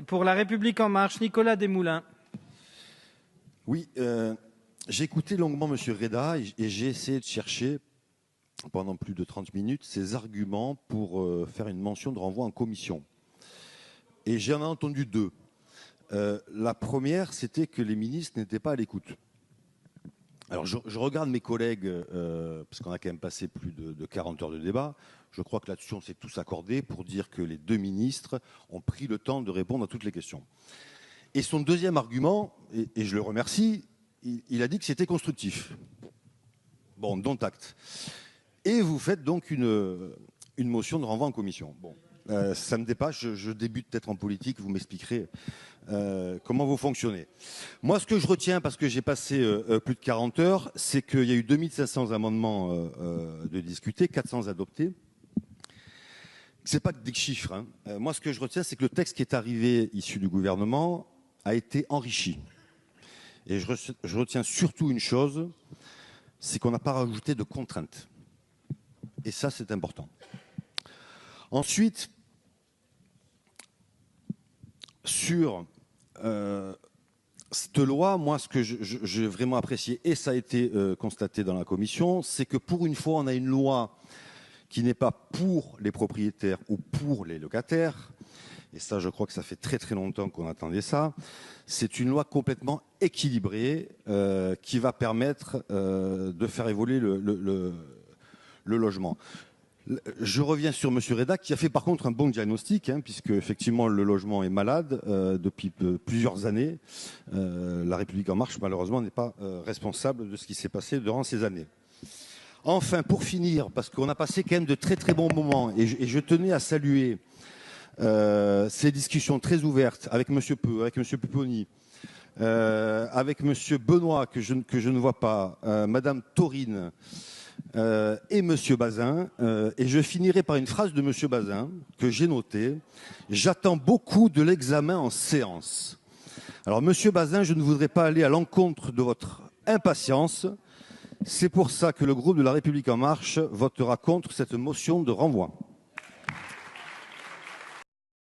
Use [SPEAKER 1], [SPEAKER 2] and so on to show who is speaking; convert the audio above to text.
[SPEAKER 1] Pour La République En Marche, Nicolas Desmoulins.
[SPEAKER 2] Oui, j'ai écouté longuement M. Reda et j'ai essayé de chercher pendant plus de 30 minutes ses arguments pour faire une mention de renvoi en commission. Et j'en ai entendu deux. La première, c'était que les ministres n'étaient pas à l'écoute. Alors, je regarde mes collègues, parce qu'on a quand même passé plus de 40 heures de débat. Je crois que là-dessus, on s'est tous accordés pour dire que les deux ministres ont pris le temps de répondre à toutes les questions. Et son deuxième argument, et je le remercie, il a dit que c'était constructif. Bon, dont acte. Et vous faites donc une motion de renvoi en commission. Bon, ça me dépasse, je débute peut-être en politique, vous m'expliquerez comment vous fonctionnez. Moi, ce que je retiens, parce que j'ai passé plus de 40 heures, c'est qu'il y a eu 2500 amendements de discutés, 400 adoptés. C'est pas que des chiffres. Hein. Moi, ce que je retiens, c'est que le texte qui est arrivé issu du gouvernement a été enrichi. Et je retiens surtout une chose, c'est qu'on n'a pas rajouté de contraintes. Et ça, c'est important. Ensuite, sur cette loi, moi, ce que j'ai vraiment apprécié, et ça a été constaté dans la commission, c'est que pour une fois, on a une loi qui n'est pas pour les propriétaires ou pour les locataires, et ça, je crois que ça fait très très longtemps qu'on attendait ça. C'est une loi complètement équilibrée qui va permettre de faire évoluer le logement. Je reviens sur M. Reda, qui a fait par contre un bon diagnostic, hein, puisque effectivement le logement est malade depuis plusieurs années. La République En Marche, malheureusement, n'est pas responsable de ce qui s'est passé durant ces années. Enfin, pour finir, parce qu'on a passé quand même de très très bons moments, et je tenais à saluer ces discussions très ouvertes avec M. Peu, avec M. Pupponi, avec M. Benoît, que je ne vois pas, Mme Taurine, et M. Bazin, et je finirai par une phrase de M. Bazin que j'ai notée. J'attends beaucoup de l'examen en séance. Alors, M. Bazin, je ne voudrais pas aller à l'encontre de votre impatience. C'est pour ça que le groupe de La République En Marche votera contre cette motion de renvoi.